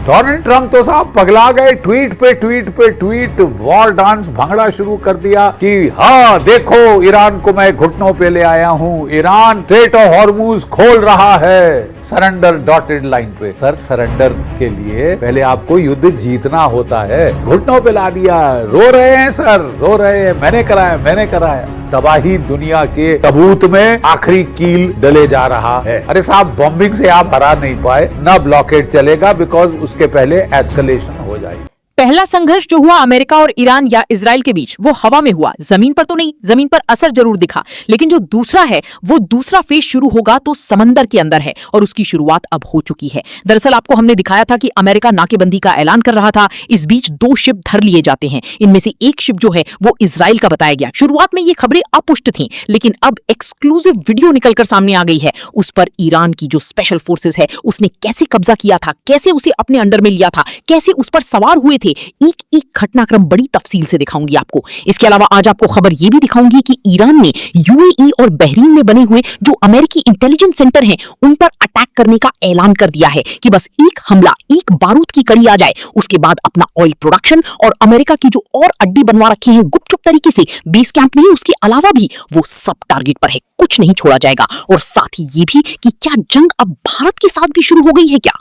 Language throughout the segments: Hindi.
डोनाल्ड ट्रंप तो साहब पगला गए, ट्वीट पे ट्वीट पे ट्वीट, वॉर डांस भांगड़ा शुरू कर दिया कि हाँ देखो ईरान को मैं घुटनों पे ले आया हूँ, ईरान स्ट्रेट ऑफ हॉर्मुज खोल रहा है, सरेंडर डॉटेड लाइन पे। सर सरेंडर के लिए पहले आपको युद्ध जीतना होता है, घुटनों पे ला दिया, रो रहे हैं सर, रो रहे हैं, मैंने कराया। तबाही दुनिया के तबूत में आखिरी कील डले जा रहा है। अरे साहब बॉम्बिंग से आप हरा नहीं पाए, ना ब्लॉकेड चलेगा, बिकॉज उसके पहले एस्केलेशन हो जाएगी। पहला संघर्ष जो हुआ अमेरिका और ईरान या इजराइल के बीच, वो हवा में हुआ, जमीन पर तो नहीं, जमीन पर असर जरूर दिखा, लेकिन जो दूसरा है वो दूसरा फेज शुरू होगा तो समंदर के अंदर है, और उसकी शुरुआत अब हो चुकी है। दरअसल आपको हमने दिखाया था कि अमेरिका नाकेबंदी का ऐलान कर रहा था, इस बीच 2 शिप धर लिए जाते हैं, इनमें से एक शिप जो है वो इजराइल का बताया गया। शुरुआत में ये खबरें अपुष्ट थीं, लेकिन अब एक्सक्लूसिव वीडियो निकलकर सामने आ गई है। उस पर ईरान की जो स्पेशल फोर्सेस है उसने कैसे कब्जा किया था, कैसे उसे अपने अंडर में लिया था, कैसे उस पर सवार हुए थे, एक एक घटनाक्रम बड़ी तफसील से दिखाऊंगी आपको। इसके अलावा आज आपको खबर यह भी दिखाऊंगी कि ईरान ने यूएई और बहरीन में बने हुए जो अमेरिकी इंटेलिजेंस सेंटर हैं उन पर अटैक करने का ऐलान कर दिया है कि बस एक हमला, एक बारूद की कड़ी आ जाए, उसके बाद अपना ऑयल प्रोडक्शन और अमेरिका की जो और अड्डे बनवा रखे हैं गुपचुप तरीके से, बेस कैंप नहीं, उसके अलावा भी वो सब टारगेट पर है, कुछ नहीं छोड़ा जाएगा। और साथ ही ये भी कि क्या जंग अब भारत के साथ भी शुरू हो गई है क्या?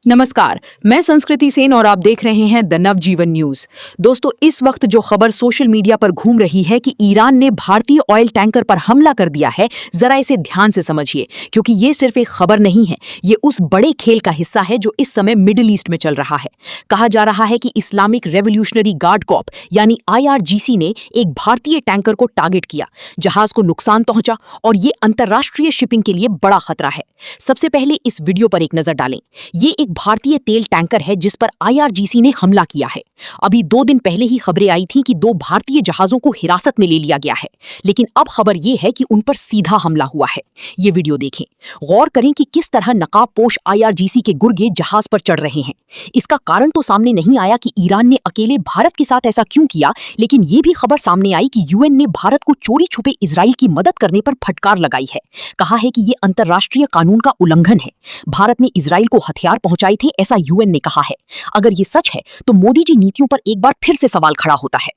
नमस्कार, मैं संस्कृति सेन और आप देख रहे हैं द नवजीवन न्यूज। दोस्तों, इस वक्त जो खबर सोशल मीडिया पर घूम रही है कि ईरान ने भारतीय ऑयल टैंकर पर हमला कर दिया है, जरा इसे ध्यान से समझिए, क्योंकि ये सिर्फ एक खबर नहीं है, ये उस बड़े खेल का हिस्सा है जो इस समय मिडिल ईस्ट में चल रहा है। कहा जा रहा है कि इस्लामिक रेवोल्यूशनरी गार्ड कॉर्प यानी IRGC ने एक भारतीय टैंकर को टारगेट किया, जहाज को नुकसान पहुंचा और ये अंतरराष्ट्रीय शिपिंग के लिए बड़ा खतरा है। सबसे पहले इस वीडियो पर एक नजर डालें। ये एक भारतीय तेल टैंकर है जिस पर IRGC ने हमला किया है। अभी 2 दिन पहले ही खबरें आई थी कि 2 भारतीय जहाजों को हिरासत में ले लिया गया है, लेकिन अब खबर यह है कि उन पर सीधा हमला हुआ है। ये वीडियो देखें, गौर करें कि किस तरह नकाबपोश IRGC के गुर्गे जहाज पर चढ़ रहे हैं। इसका कारण तो सामने नहीं आया कि ईरान ने अकेले भारत के साथ ऐसा क्यों किया, लेकिन ये भी खबर सामने आई कि UN ने भारत को चोरी छुपे इजराइल की मदद करने पर फटकार लगाई है। कहा है कि ये अंतरराष्ट्रीय कानून का उल्लंघन है। भारत ने इजराइल को हथियार पहुंचाए थे, ऐसा UN ने कहा है। अगर ये सच है तो मोदी जी नीतियों पर एक बार फिर से सवाल खड़ा होता है।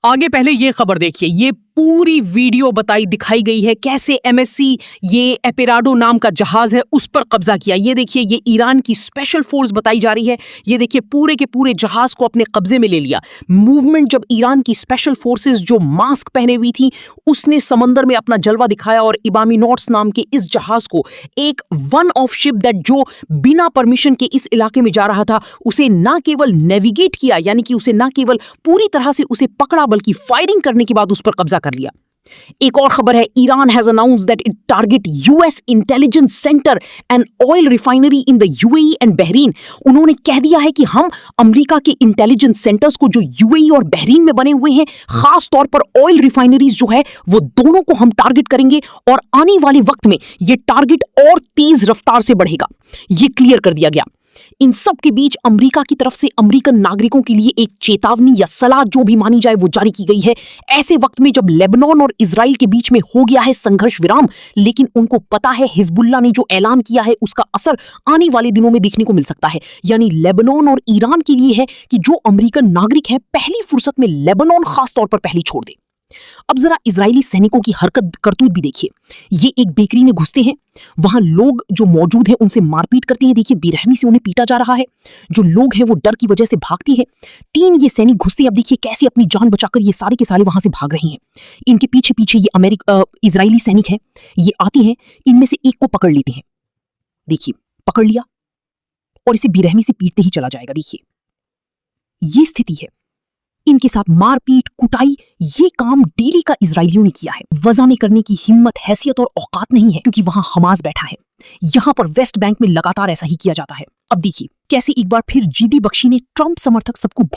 आगे पहले ये खबर देखिए, ये पूरी वीडियो दिखाई गई है कैसे MSC ये एपिराडो नाम का जहाज है उस पर कब्जा किया। ये देखिए, ये ईरान की स्पेशल फोर्स बताई जा रही है। ये देखिए, पूरे के पूरे जहाज को अपने कब्जे में ले लिया। मूवमेंट जब ईरान की स्पेशल फोर्सेस जो मास्क पहने हुई थी उसने समंदर में अपना जलवा दिखाया और इबामी नॉट्स नाम के इस जहाज को, एक वन ऑफ शिप दैट जो बिना परमिशन के इस इलाके में जा रहा था, उसे ना केवल नेविगेट किया, यानी कि उसे ना केवल पूरी तरह से उसे पकड़ा बल्कि फायरिंग करने के बाद उस पर कब्जा कर लिया। एक और खबर है, Iran has announced that it target US intelligence centre and oil refinery in the UAE and Bahrain. उन्होंने कह दिया है कि हम अमेरिका के इंटेलिजेंस सेंटर्स को जो UAE और बहरीन में बने हुए हैं, खास तौर पर ऑयल रिफाइनरीज जो है वो दोनों को हम टारगेट करेंगे और आने वाले वक्त में ये टारगेट और तेज रफ्तार से बढ़ेगा। ये क्लियर कर दिया गया। इन सब के बीच अमेरिका की तरफ से अमेरिकन नागरिकों के लिए एक चेतावनी या सलाह जो भी मानी जाए वो जारी की गई है, ऐसे वक्त में जब लेबनान और इजराइल के बीच में हो गया है संघर्ष विराम, लेकिन उनको पता है हिजबुल्लाह ने जो ऐलान किया है उसका असर आने वाले दिनों में देखने को मिल सकता है। यानी लेबनान और ईरान के लिए है कि जो अमेरिकन नागरिक है पहली फुर्सत में लेबनान खास तौर पर पहले छोड़ दे। अब जरा इजरायली सैनिकों की हरकत करतूत भी देखिए। ये एक बेकरी में घुसते हैं, वहां लोग जो मौजूद हैं उनसे मारपीट करते हैं। देखिए, बेरहमी से उन्हें पीटा जा रहा है। जो लोग हैं वो डर की वजह से भागते हैं। 3 ये सैनिक घुसते हैं। अब देखिए कैसे अपनी जान बचाकर ये सारे के सारे वहां से भाग रहे हैं। इनके पीछे पीछे ये इजरायली सैनिक हैं, ये आते हैं, इनमें से एक को पकड़ लेते हैं। देखिए, पकड़ लिया और इसे बेरहमी से पीटते ही चला जाएगा। देखिए, ये स्थिति है। इनके साथ मारपीट, कुटाई, ये काम डेली का इजरायलियों ने किया है। वजह में करने की हिम्मत, हैसियत और औकात नहीं है, क्योंकि वहां हमास बैठा है। यहां पर वेस्ट बैंक में लगातार ऐसा ही किया जाता है। अब देखिए कैसे एक बार फिर जीदी बख्शी ने ट्रंप समर्थक सबको